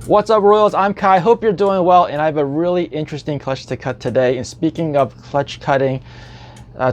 What's up, Royals? I'm Kai. Hope you're doing well, and I have a really interesting clutch to cut today. And speaking of clutch cutting,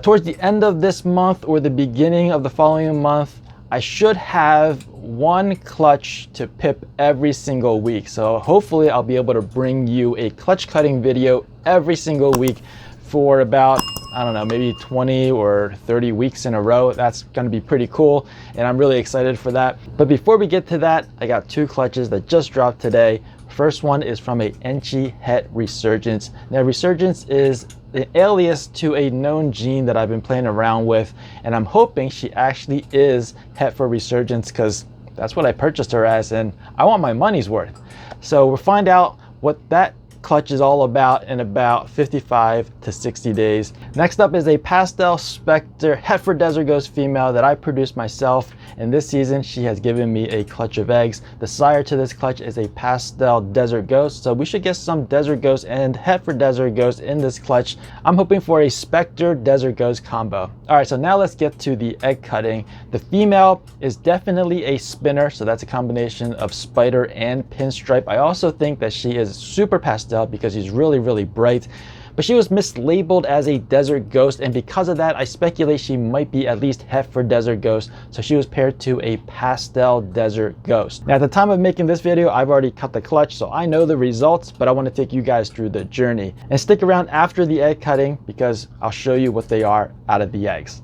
towards the end of this month or the beginning of the following month, I should have one clutch to pip every single week. So hopefully I'll be able to bring you a clutch cutting video every single week for about, I don't know, maybe 20 or 30 weeks in a row. That's gonna be pretty cool, and I'm really excited for that. But before we get to that, I got two clutches that just dropped today. First one is from a Enchi Het Resurgence. Now, Resurgence is an alias to a known gene that I've been playing around with, and I'm hoping she actually is Het for Resurgence because that's what I purchased her as, and I want my money's worth. So we'll find out what that clutch is all about in about 55 to 60 days. Next up is a Pastel Spectre Het for Desert Ghost female that I produced myself, and this season she has given me a clutch of eggs. The sire to this clutch is a Pastel Desert Ghost, so we should get some Desert Ghost and Het for Desert Ghost in this clutch. I'm hoping for a Spectre Desert Ghost combo. All right, so now let's get to the egg cutting. The female is definitely a spinner, so that's a combination of spider and pinstripe. I also think that she is super pastel because she's really bright, but she was mislabeled as a Desert Ghost, and because of that I speculate she might be at least Het for Desert Ghost, so she was paired to a Pastel Desert Ghost. Now, at the time of making this video, I've already cut the clutch, so I know the results, but I want to take you guys through the journey. And stick around after the egg cutting because I'll show you what they are out of the eggs.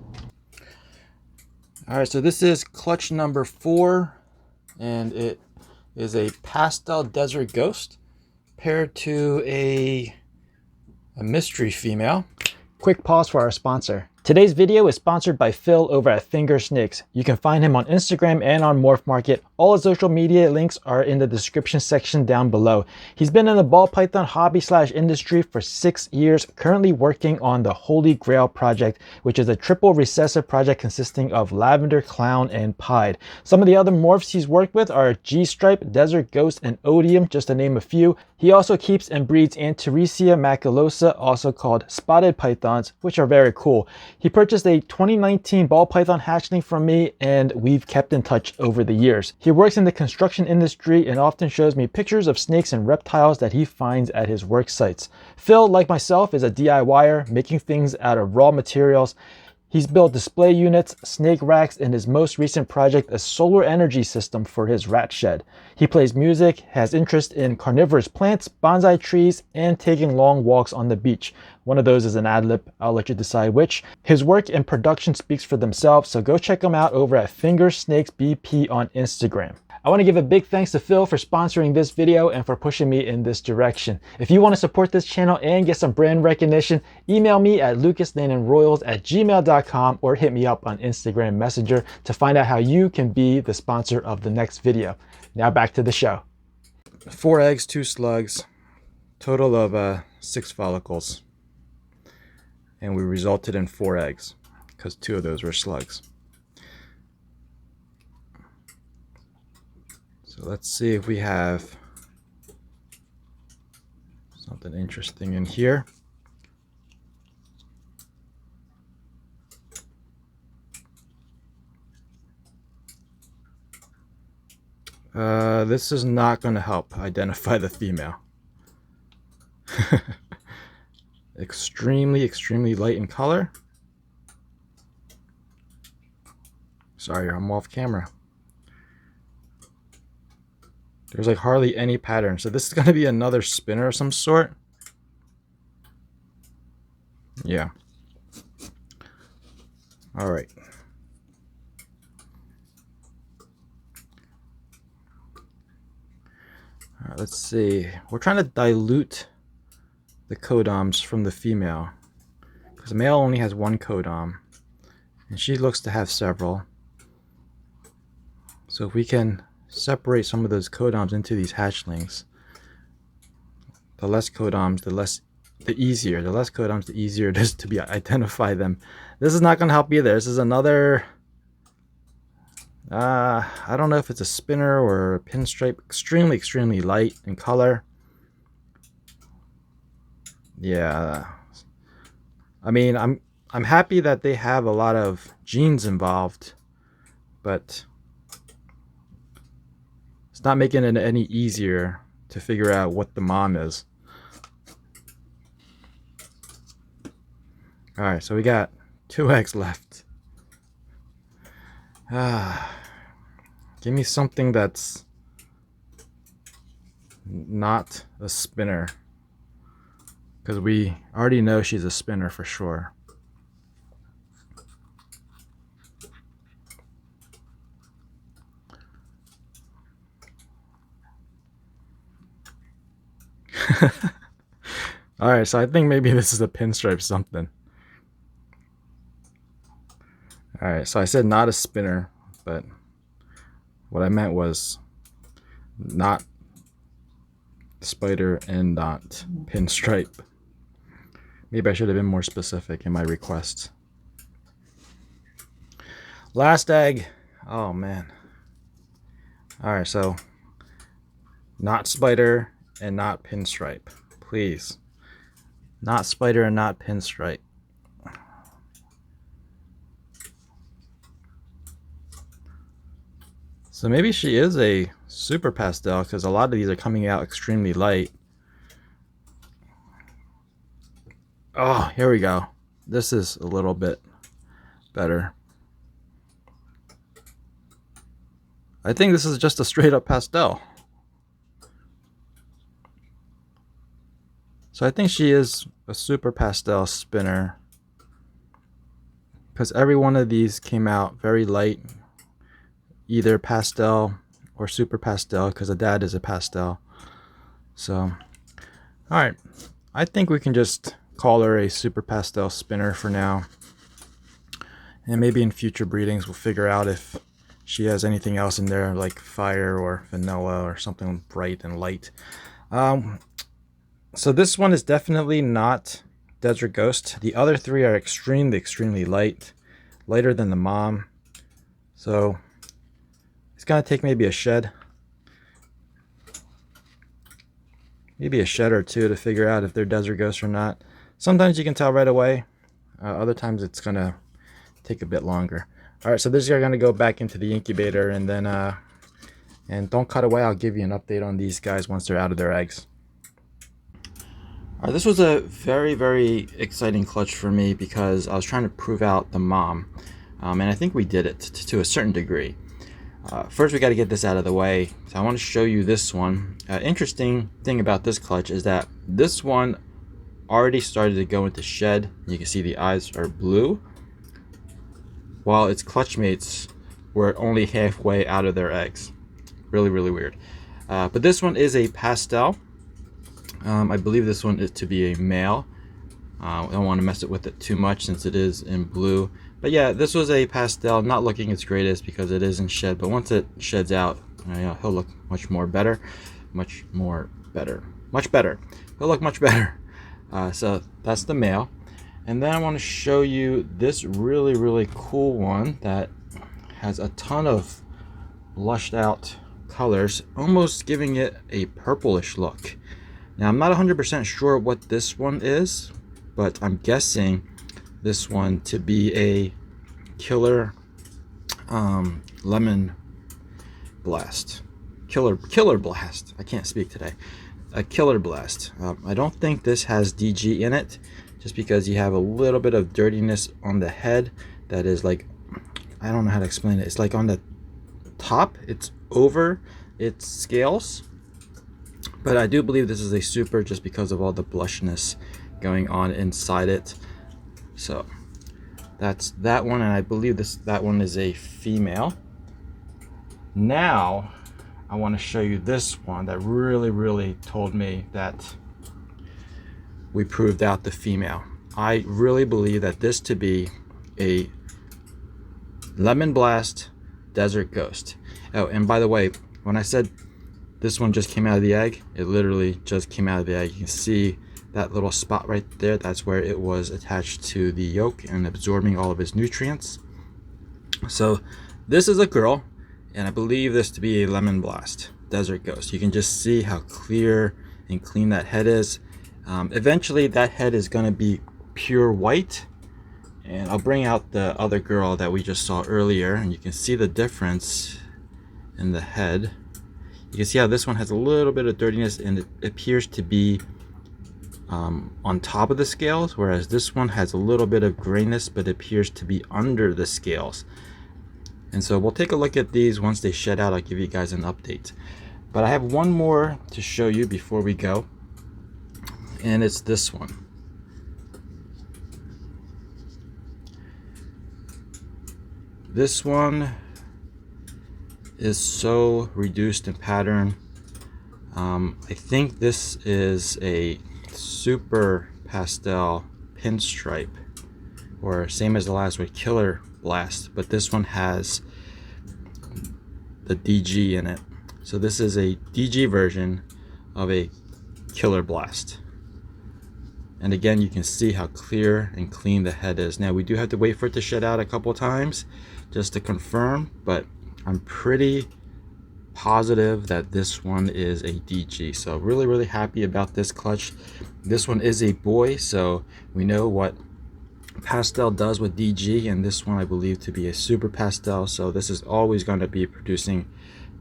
All right, so this is clutch number 4, and it is a Pastel Desert Ghost paired to a mystery female. Quick pause for our sponsor. Today's video is sponsored by Phil over at Finger Snakes. You can find him on Instagram and on Morph Market. All his social media links are in the description section down below. He's been in the ball python hobby / industry for 6 years, currently working on the Holy Grail project, which is a triple recessive project consisting of Lavender, Clown, and Pied. Some of the other morphs he's worked with are G-Stripe, Desert Ghost, and Odium, just to name a few. He also keeps and breeds Antaresia maculosa, also called spotted pythons, which are very cool. He purchased a 2019 ball python hatchling from me, and we've kept in touch over the years. He works in the construction industry and often shows me pictures of snakes and reptiles that he finds at his work sites. Phil, like myself, is a DIYer, making things out of raw materials. He's built display units, snake racks, and his most recent project, a solar energy system for his rat shed. He plays music, has interest in carnivorous plants, bonsai trees, and taking long walks on the beach. One of those is an ad-lib, I'll let you decide which. His work and production speaks for themselves, so go check him out over at FingerSnakesBP on Instagram. I want to give a big thanks to Phil for sponsoring this video and for pushing me in this direction. If you want to support this channel and get some brand recognition, email me at lucaslandonroyals@gmail.com or hit me up on Instagram Messenger to find out how you can be the sponsor of the next video. Now back to the show. 4 eggs, 2 slugs, total of 6 follicles. And we resulted in 4 eggs because 2 of those were slugs. So let's see if we have something interesting in here. This is not going to help identify the female. Extremely light in color. Sorry, I'm off camera. There's like hardly any pattern. So this is going to be another spinner of some sort. Yeah. All right. All right, let's see. We're trying to dilute the codoms from the female, because the male only has 1 codom and she looks to have several. So if we can separate some of those codoms into these hatchlings, the less codoms, the easier. The less codoms, the easier it is to identify them. This is not going to help either. This is another, I don't know if it's a spinner or a pinstripe. Extremely light in color. Yeah, I mean, I'm happy that they have a lot of genes involved, but it's not making it any easier to figure out what the mom is. Alright, so we got 2 eggs left. Give me something that's not a spinner, because we already know she's a spinner for sure. Alright, so I think maybe this is a pinstripe something. Alright, so I said not a spinner, but what I meant was not spider and not pinstripe. Maybe I should have been more specific in my requests. Last egg. Oh man. Alright, so not spider and not pinstripe. Please. Not spider and not pinstripe. So maybe she is a super pastel, because a lot of these are coming out extremely light. Oh, here we go. This is a little bit better. I think this is just a straight up pastel. So I think she is a super pastel spinner, because every one of these came out very light, either pastel or super pastel, because the dad is a pastel. So alright, I think we can just call her a super pastel spinner for now, and maybe in future breedings we'll figure out if she has anything else in there like fire or vanilla or something bright and light. So this one is definitely not Desert Ghost. The other 3 are extremely light, lighter than the mom. So it's gonna take maybe a shed. Maybe a shed or 2 to figure out if they're Desert Ghost or not. Sometimes you can tell right away. Other times it's gonna take a bit longer. Alright, so these are gonna go back into the incubator, and then and don't cut away, I'll give you an update on these guys once they're out of their eggs. Alright, this was a very exciting clutch for me, because I was trying to prove out the mom. And I think we did it to a certain degree. First we got to get this out of the way. So I want to show you this one. Interesting thing about this clutch is that this one already started to go into shed. You can see the eyes are blue, while its clutch mates were only halfway out of their eggs. Really weird. But this one is a pastel. I believe this one is to be a male. I don't want to mess it with it too much since it is in blue. But yeah, this was a pastel, not looking its greatest because it is in shed, but once it sheds out, he'll look much better. He'll look much better. So that's the male. And then I want to show you this really cool one that has a ton of blushed out colors, almost giving it a purplish look. Now I'm not 100% sure what this one is, but I'm guessing this one to be a killer lemon blast. Killer blast. I can't speak today. A killer blast. I don't think this has DG in it, just because you have a little bit of dirtiness on the head that is like, I don't know how to explain it. It's like on the top, it's over its scales. But I do believe this is a super, just because of all the blushness going on inside it. So that's that one, and I believe that one is a female. Now I want to show you this one that really told me that we proved out the female. I really believe that this to be a Lemon Blast Desert Ghost. Oh, and by the way, when I said this one just came out of the egg, it literally just came out of the egg. You can see that little spot right there. That's where it was attached to the yolk and absorbing all of its nutrients. So this is a girl, and I believe this to be a Lemon Blast Desert Ghost. You can just see how clear and clean that head is. Eventually that head is going to be pure white, and I'll bring out the other girl that we just saw earlier, and you can see the difference in the head. You can see how this one has a little bit of dirtiness and it appears to be on top of the scales, whereas this one has a little bit of grayness but appears to be under the scales. And so we'll take a look at these once they shed out. I'll give you guys an update. But I have one more to show you before we go, and it's this one. This one is so reduced in pattern. I think this is a super pastel pinstripe, or same as the last one, Killer Blast, but this one has the DG in it. So this is a DG version of a Killer Blast. And again, you can see how clear and clean the head is. Now we do have to wait for it to shed out a couple times just to confirm, but I'm pretty positive that this one is a DG. So really happy about this clutch. This one is a boy, so we know what pastel does with DG, and this one I believe to be a super pastel, so this is always going to be producing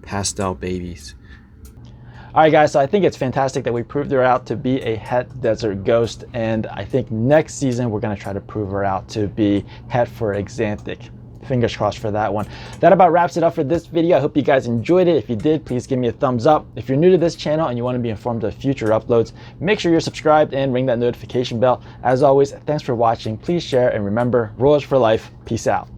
pastel babies. All right guys, so I think it's fantastic that we proved her out to be a Het Desert Ghost, and I think next season we're going to try to prove her out to be Het for Xanthic. Fingers crossed for that one. That about wraps it up for this video. I hope you guys enjoyed it. If you did, please give me a thumbs up. If you're new to this channel and you want to be informed of future uploads, make sure you're subscribed and ring that notification bell. As always, thanks for watching. Please share, and remember, rules for life. Peace out.